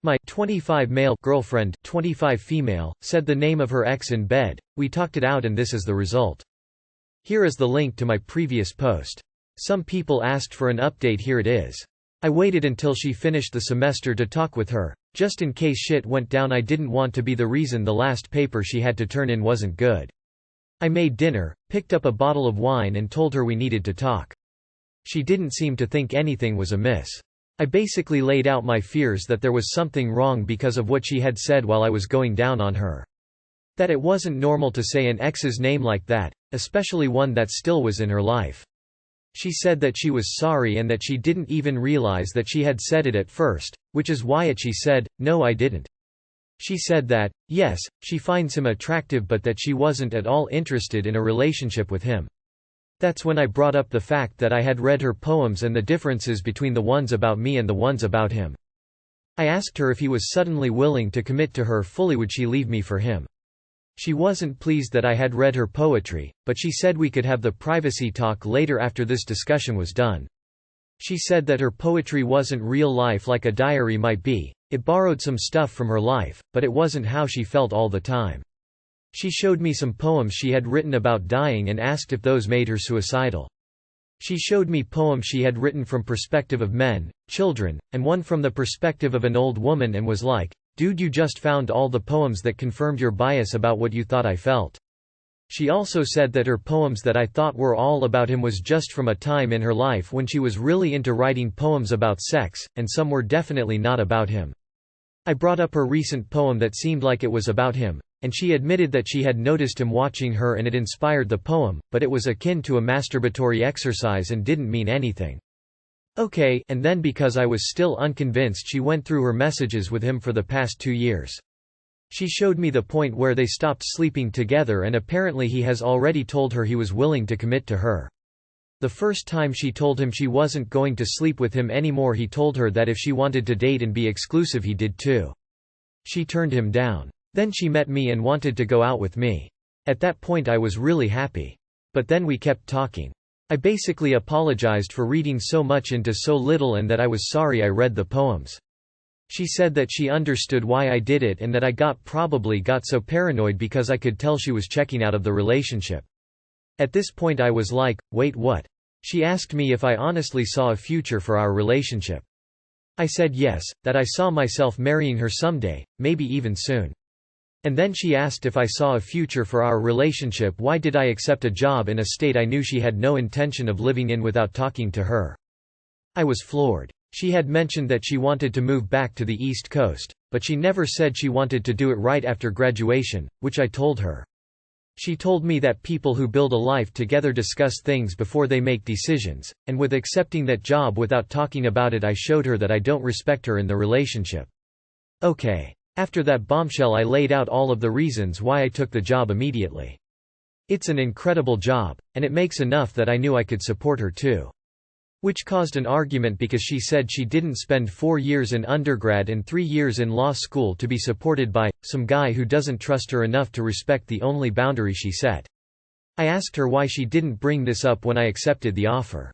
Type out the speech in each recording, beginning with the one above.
My 25 male girlfriend 25 female said the name of her ex in bed. We talked it out and this is the result. Here is the link to my previous post. Some people asked for an update, here it is. I waited until she finished the semester to talk with her, just in case shit went down. I didn't want to be the reason the last paper she had to turn in wasn't good. I made dinner, picked up a bottle of wine and told her we needed to talk. She didn't seem to think anything was amiss. I basically laid out my fears that there was something wrong because of what she had said while I was going down on her. That it wasn't normal to say an ex's name like that, especially one that still was in her life. She said that she was sorry and that she didn't even realize that she had said it at first, which is why she said, "No, I didn't." She said that, yes, she finds him attractive but that she wasn't at all interested in a relationship with him. That's when I brought up the fact that I had read her poems and the differences between the ones about me and the ones about him. I asked her if he was suddenly willing to commit to her fully, would she leave me for him? She wasn't pleased that I had read her poetry, but she said we could have the privacy talk later after this discussion was done. She said that her poetry wasn't real life like a diary might be, it borrowed some stuff from her life, but it wasn't how she felt all the time. She showed me some poems she had written about dying and asked if those made her suicidal. She showed me poems she had written from perspective of men, children, and one from the perspective of an old woman and was like, "Dude, you just found all the poems that confirmed your bias about what you thought I felt." She also said that her poems that I thought were all about him was just from a time in her life when she was really into writing poems about sex, and some were definitely not about him. I brought up her recent poem that seemed like it was about him, and she admitted that she had noticed him watching her and it inspired the poem, but it was akin to a masturbatory exercise and didn't mean anything. Okay, and then because I was still unconvinced, she went through her messages with him for the past 2 years. She showed me the point where they stopped sleeping together and apparently he has already told her he was willing to commit to her. The first time she told him she wasn't going to sleep with him anymore, he told her that if she wanted to date and be exclusive he did too. She turned him down. Then she met me and wanted to go out with me. At that point I was really happy. But then we kept talking. I basically apologized for reading so much into so little and that I was sorry I read the poems. She said that she understood why I did it and that I probably got so paranoid because I could tell she was checking out of the relationship. At this point I was like, wait, what? She asked me if I honestly saw a future for our relationship. I said yes, that I saw myself marrying her someday, maybe even soon. And then she asked if I saw a future for our relationship, why did I accept a job in a state I knew she had no intention of living in without talking to her? I was floored. She had mentioned that she wanted to move back to the East Coast, but she never said she wanted to do it right after graduation, which I told her. She told me that people who build a life together discuss things before they make decisions, and with accepting that job without talking about it I showed her that I don't respect her in the relationship. Okay. After that bombshell I laid out all of the reasons why I took the job immediately. It's an incredible job, and it makes enough that I knew I could support her too. Which caused an argument because she said she didn't spend 4 years in undergrad and 3 years in law school to be supported by some guy who doesn't trust her enough to respect the only boundary she set. I asked her why she didn't bring this up when I accepted the offer.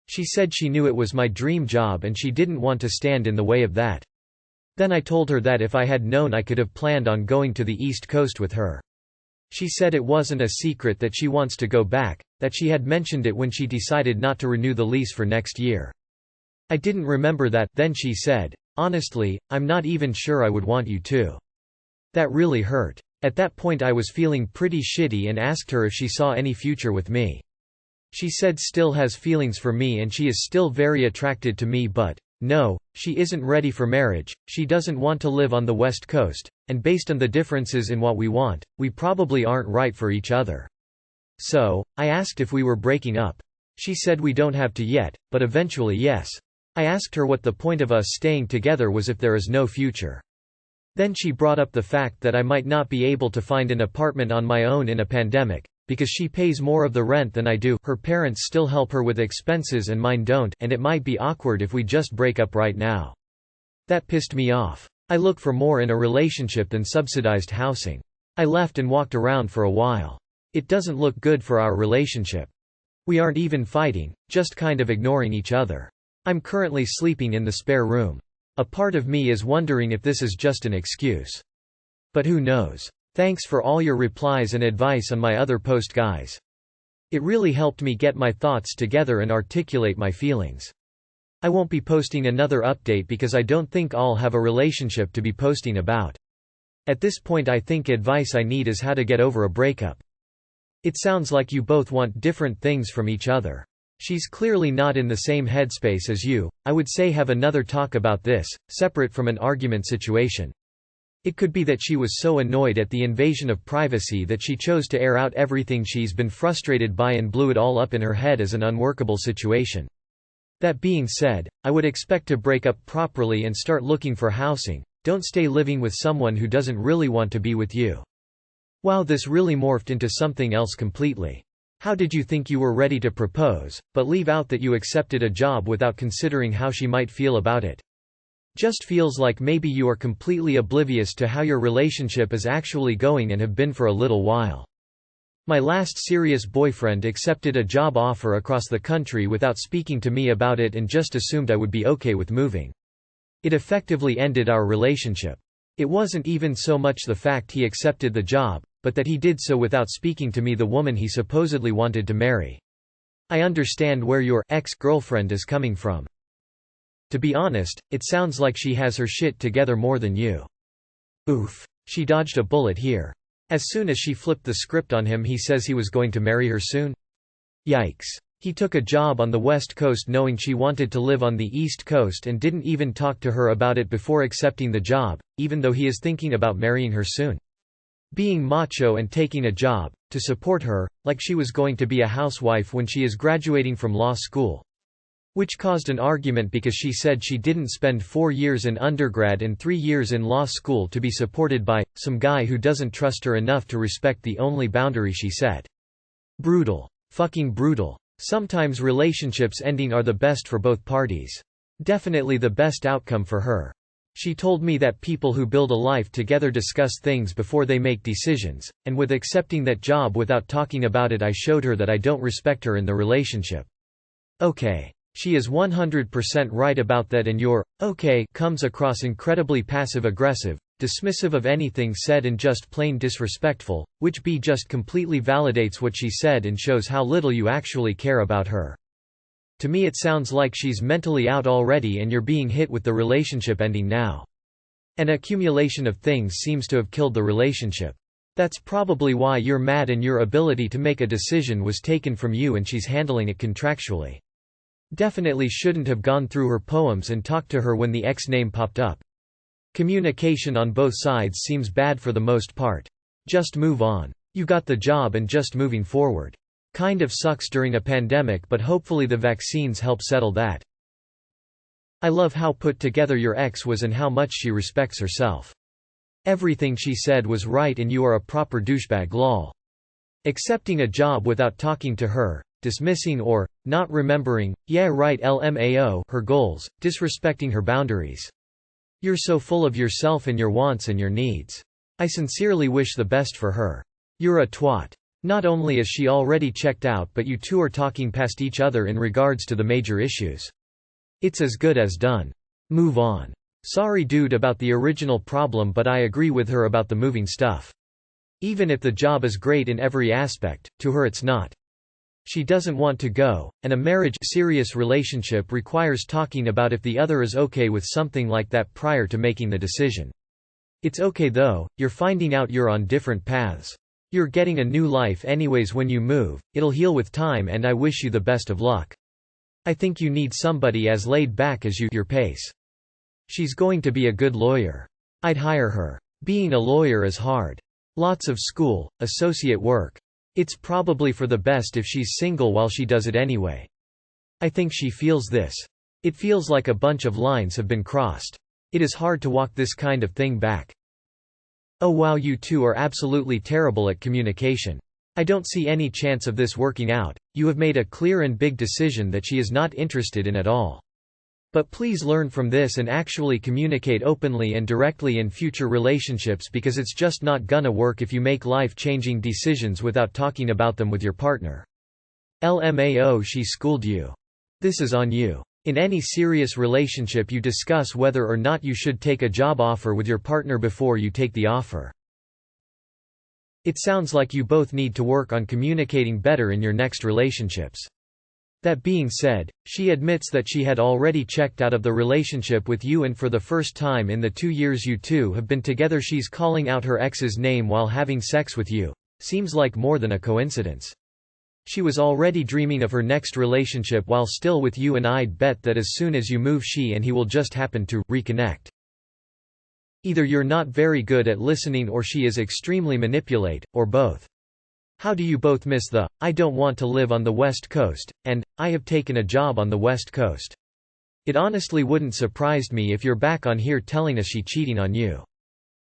She said she knew it was my dream job and she didn't want to stand in the way of that. Then I told her that if I had known I could have planned on going to the East Coast with her. She said it wasn't a secret that she wants to go back, that she had mentioned it when she decided not to renew the lease for next year. I didn't remember that. Then she said, "Honestly, I'm not even sure I would want you to." That really hurt. At that point I was feeling pretty shitty and asked her if she saw any future with me. She said still has feelings for me and she is still very attracted to me, but no, she isn't ready for marriage, she doesn't want to live on the West Coast, and based on the differences in what we want, we probably aren't right for each other. So, I asked if we were breaking up. She said we don't have to yet, but eventually yes. I asked her what the point of us staying together was if there is no future. Then she brought up the fact that I might not be able to find an apartment on my own in a pandemic, because she pays more of the rent than I do, her parents still help her with expenses and mine don't, and it might be awkward if we just break up right now. That pissed me off. I look for more in a relationship than subsidized housing. I left and walked around for a while. It doesn't look good for our relationship. We aren't even fighting, just kind of ignoring each other. I'm currently sleeping in the spare room. A part of me is wondering if this is just an excuse. But who knows? Thanks for all your replies and advice on my other post, guys. It really helped me get my thoughts together and articulate my feelings. I won't be posting another update because I don't think I'll have a relationship to be posting about. At this point I think advice I need is how to get over a breakup. It sounds like you both want different things from each other. She's clearly not in the same headspace as you. I would say have another talk about this, separate from an argument situation. It could be that she was so annoyed at the invasion of privacy that she chose to air out everything she's been frustrated by and blew it all up in her head as an unworkable situation. That being said, I would expect to break up properly and start looking for housing. Don't stay living with someone who doesn't really want to be with you. Wow, this really morphed into something else completely. How did you think you were ready to propose, but leave out that you accepted a job without considering how she might feel about it? Just feels like maybe you are completely oblivious to how your relationship is actually going and have been for a little while. My last serious boyfriend accepted a job offer across the country without speaking to me about it and just assumed I would be okay with moving. It effectively ended our relationship. It wasn't even so much the fact he accepted the job, but that he did so without speaking to me, the woman he supposedly wanted to marry. I understand where your ex-girlfriend is coming from. To be honest, it sounds like she has her shit together more than you. Oof. She dodged a bullet here. As soon as she flipped the script on him, he says he was going to marry her soon? Yikes. He took a job on the West Coast knowing she wanted to live on the East Coast and didn't even talk to her about it before accepting the job, even though he is thinking about marrying her soon. Being macho and taking a job, to support her, like she was going to be a housewife when she is graduating from law school. Which caused an argument because she said she didn't spend 4 years in undergrad and 3 years in law school to be supported by some guy who doesn't trust her enough to respect the only boundary she set. Brutal. Fucking brutal. Sometimes relationships ending are the best for both parties. Definitely the best outcome for her. She told me that people who build a life together discuss things before they make decisions, and with accepting that job without talking about it, I showed her that I don't respect her in the relationship. Okay. She is 100% right about that, and your okay comes across incredibly passive-aggressive, dismissive of anything said and just plain disrespectful, which just completely validates what she said and shows how little you actually care about her. To me it sounds like she's mentally out already and you're being hit with the relationship ending now. An accumulation of things seems to have killed the relationship. That's probably why you're mad and your ability to make a decision was taken from you and she's handling it contractually. Definitely shouldn't have gone through her poems and talked to her when the ex name popped up. Communication on both sides seems bad for the most part. Just move on. You got the job and just moving forward. Kind of sucks during a pandemic, but hopefully the vaccines help settle that. I love how put together your ex was and how much she respects herself. Everything she said was right and you are a proper douchebag, lol. Accepting a job without talking to her, dismissing or not remembering, yeah right LMAO, her goals, disrespecting her boundaries. You're so full of yourself and your wants and your needs. I sincerely wish the best for her. You're a twat. Not only is she already checked out, but you two are talking past each other in regards to the major issues. It's as good as done. Move on. Sorry dude about the original problem, but I agree with her about the moving stuff. Even if the job is great in every aspect, to her it's not. She doesn't want to go, and a serious relationship requires talking about if the other is okay with something like that prior to making the decision. It's okay though, you're finding out you're on different paths. You're getting a new life anyways when you move, it'll heal with time and I wish you the best of luck. I think you need somebody as laid back as you, your pace. She's going to be a good lawyer. I'd hire her. Being a lawyer is hard. Lots of school, associate work. It's probably for the best if she's single while she does it anyway. I think she feels this. It feels like a bunch of lines have been crossed. It is hard to walk this kind of thing back. Oh wow, you two are absolutely terrible at communication. I don't see any chance of this working out. You have made a clear and big decision that she is not interested in at all. But please learn from this and actually communicate openly and directly in future relationships, because it's just not gonna work if you make life-changing decisions without talking about them with your partner. LMAO, she schooled you. This is on you. In any serious relationship you discuss whether or not you should take a job offer with your partner before you take the offer. It sounds like you both need to work on communicating better in your next relationships. That being said, she admits that she had already checked out of the relationship with you, and for the first time in the 2 years you two have been together she's calling out her ex's name while having sex with you. Seems like more than a coincidence. She was already dreaming of her next relationship while still with you, and I'd bet that as soon as you move she and he will just happen to reconnect. Either you're not very good at listening or she is extremely manipulate, or both. How do you both miss the, "I don't want to live on the West Coast," and, "I have taken a job on the West Coast"? It honestly wouldn't surprise me if you're back on here telling us she cheating on you.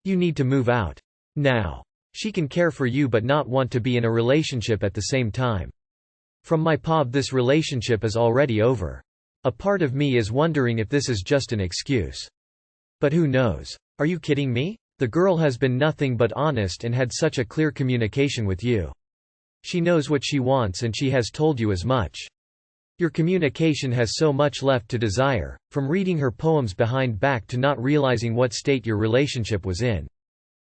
You need to move out. Now. She can care for you but not want to be in a relationship at the same time. From my POV, this relationship is already over. A part of me is wondering if this is just an excuse. But who knows? Are you kidding me? The girl has been nothing but honest and had such a clear communication with you. She knows what she wants and she has told you as much. Your communication has so much left to desire, from reading her poems behind back to not realizing what state your relationship was in.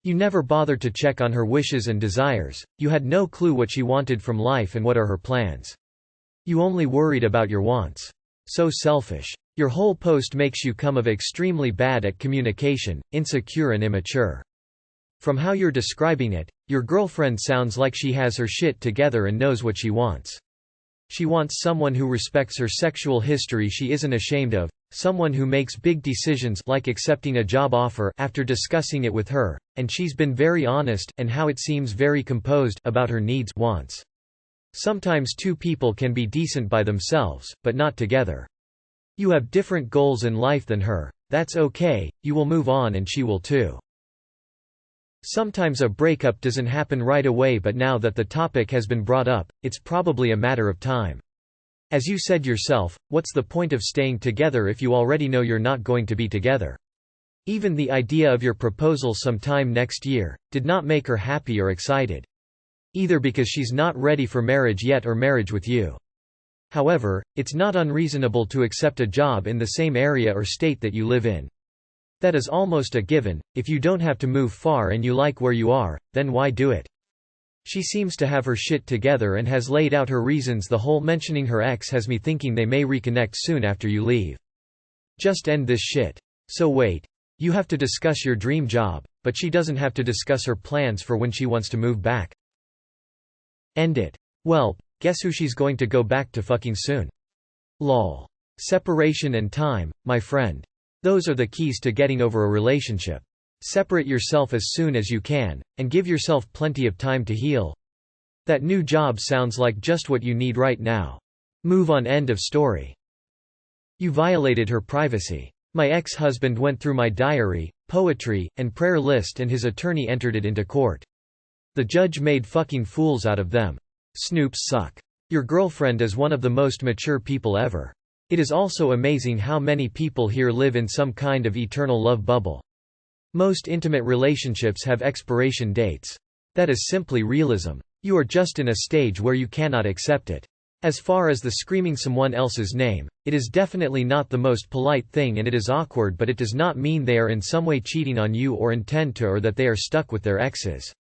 You never bothered to check on her wishes and desires, you had no clue what she wanted from life and what are her plans. You only worried about your wants. So selfish. Your whole post makes you come of extremely bad at communication, insecure and immature. From how you're describing it, your girlfriend sounds like she has her shit together and knows what she wants. She wants someone who respects her sexual history she isn't ashamed of, someone who makes big decisions like accepting a job offer after discussing it with her, and she's been very honest and how it seems very composed about her needs, wants. Sometimes two people can be decent by themselves, but not together. You have different goals in life than her. That's okay, you will move on and she will too. Sometimes a breakup doesn't happen right away, but now that the topic has been brought up, it's probably a matter of time. As you said yourself, what's the point of staying together if you already know you're not going to be together? Even the idea of your proposal sometime next year did not make her happy or excited. Either because she's not ready for marriage yet or marriage with you. However, it's not unreasonable to accept a job in the same area or state that you live in. That is almost a given. If you don't have to move far and you like where you are, then why do it? She seems to have her shit together and has laid out her reasons. The whole mentioning her ex has me thinking they may reconnect soon after you leave. Just end this shit. So wait. You have to discuss your dream job, but she doesn't have to discuss her plans for when she wants to move back. End it. Well, guess who she's going to go back to fucking soon? Lol. Separation and time, my friend. Those are the keys to getting over a relationship. Separate yourself as soon as you can, and give yourself plenty of time to heal. That new job sounds like just what you need right now. Move on. End of story. You violated her privacy. My ex-husband went through my diary, poetry, and prayer list and his attorney entered it into court. The judge made fucking fools out of them. Snoops suck. Your girlfriend is one of the most mature people ever. It is also amazing how many people here live in some kind of eternal love bubble. Most intimate relationships have expiration dates. That is simply realism. You are just in a stage where you cannot accept it. As far as the screaming someone else's name, it is definitely not the most polite thing and it is awkward, but it does not mean they are in some way cheating on you or intend to, or that they are stuck with their exes.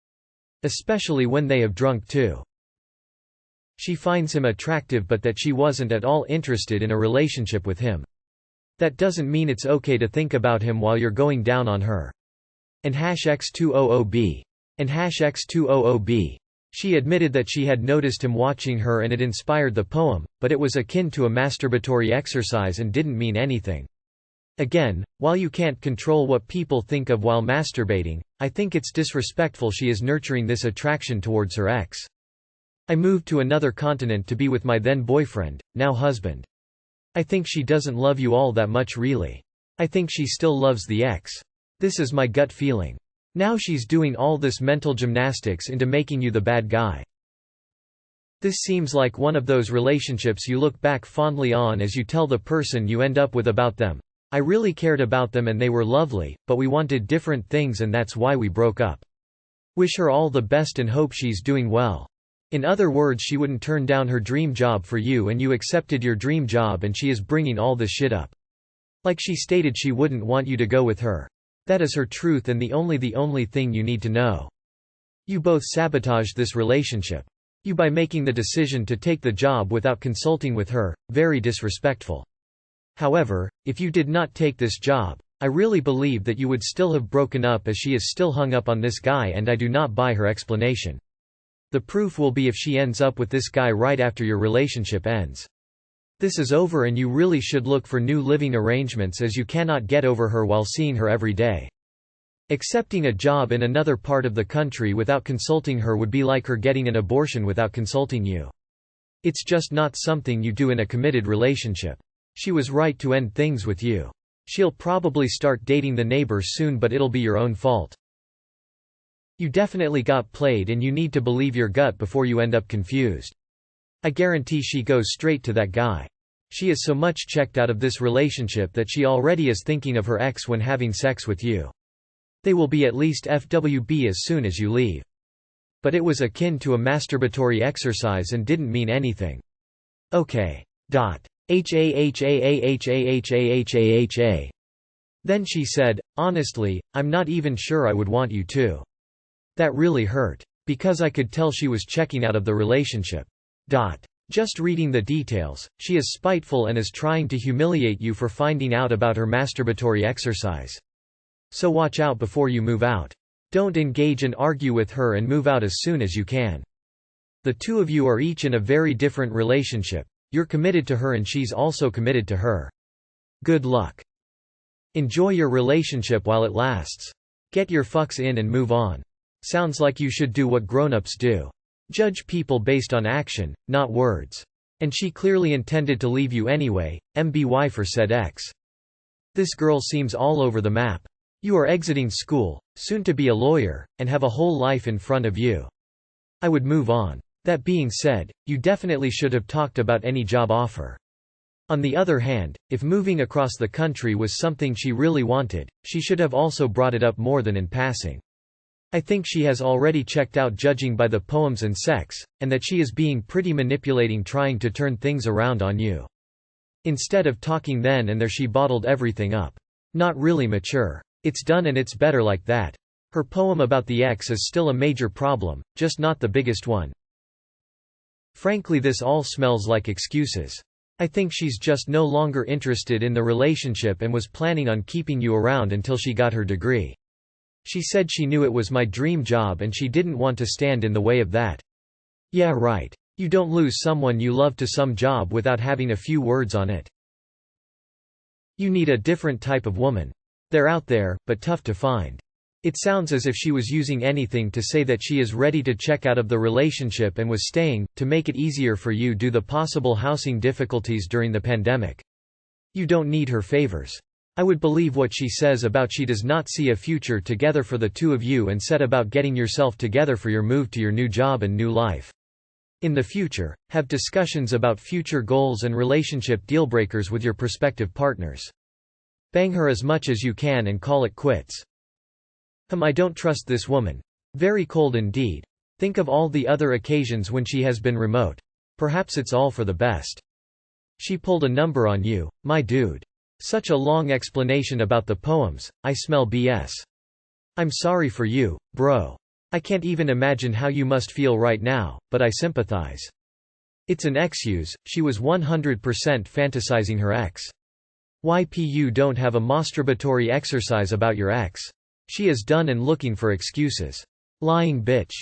Especially when they have drunk too. She finds him attractive but that she wasn't at all interested in a relationship with him. That doesn't mean it's okay to think about him while you're going down on her. And #X200B. And #X200B. She admitted that she had noticed him watching her and it inspired the poem, but it was akin to a masturbatory exercise and didn't mean anything. Again, while you can't control what people think of while masturbating, I think it's disrespectful she is nurturing this attraction towards her ex. I moved to another continent to be with my then boyfriend, now husband. I think she doesn't love you all that much really. I think she still loves the ex. This is my gut feeling. Now she's doing all this mental gymnastics into making you the bad guy. This seems like one of those relationships you look back fondly on as you tell the person you end up with about them. I really cared about them and they were lovely, but we wanted different things and that's why we broke up. Wish her all the best and hope she's doing well. In other words, she wouldn't turn down her dream job for you and you accepted your dream job and she is bringing all this shit up. Like she stated she wouldn't want you to go with her. That is her truth and the only thing you need to know. You both sabotaged this relationship. You by making the decision to take the job without consulting with her, very disrespectful. However, if you did not take this job, I really believe that you would still have broken up as she is still hung up on this guy and I do not buy her explanation. The proof will be if she ends up with this guy right after your relationship ends. This is over and you really should look for new living arrangements as you cannot get over her while seeing her every day. Accepting a job in another part of the country without consulting her would be like her getting an abortion without consulting you. It's just not something you do in a committed relationship. She was right to end things with you. She'll probably start dating the neighbor soon, but it'll be your own fault. You definitely got played and you need to believe your gut before you end up confused. I guarantee she goes straight to that guy. She is so much checked out of this relationship that she already is thinking of her ex when having sex with you. They will be at least FWB as soon as you leave. But it was akin to a masturbatory exercise and didn't mean anything. Okay. HAHAHAHAHAHAHA. Then she said, honestly, I'm not even sure I would want you to. That really hurt. Because I could tell she was checking out of the relationship. Just reading the details, she is spiteful and is trying to humiliate you for finding out about her masturbatory exercise. So watch out before you move out. Don't engage and argue with her and move out as soon as you can. The two of you are each in a very different relationship. You're committed to her and she's also committed to her. Good luck. Enjoy your relationship while it lasts. Get your fucks in and move on. Sounds like you should do what grown-ups do. Judge people based on action, not words. And she clearly intended to leave you anyway, MBY for said ex. This girl seems all over the map. You are exiting school, soon to be a lawyer, and have a whole life in front of you. I would move on. That being said, you definitely should have talked about any job offer. On the other hand, if moving across the country was something she really wanted, she should have also brought it up more than in passing. I think she has already checked out judging by the poems and sex, and that she is being pretty manipulating trying to turn things around on you. Instead of talking then and there she bottled everything up. Not really mature. It's done and it's better like that. Her poem about the ex is still a major problem, just not the biggest one. Frankly, this all smells like excuses. I think she's just no longer interested in the relationship and was planning on keeping you around until she got her degree. She said she knew it was my dream job and she didn't want to stand in the way of that. Yeah, right. You don't lose someone you love to some job without having a few words on it. You need a different type of woman. They're out there, but tough to find. It sounds as if she was using anything to say that she is ready to check out of the relationship and was staying, to make it easier for you due to possible housing difficulties during the pandemic. You don't need her favors. I would believe what she says about she does not see a future together for the two of you and set about getting yourself together for your move to your new job and new life. In the future, have discussions about future goals and relationship dealbreakers with your prospective partners. Bang her as much as you can and call it quits. I don't trust this woman. Very cold indeed. Think of all the other occasions when she has been remote. Perhaps it's all for the best. She pulled a number on you, my dude. Such a long explanation about the poems, I smell BS. I'm sorry for you, bro. I can't even imagine how you must feel right now, but I sympathize. It's an excuse, she was 100% fantasizing her ex. YPU don't have a masturbatory exercise about your ex. She is done and looking for excuses. Lying bitch.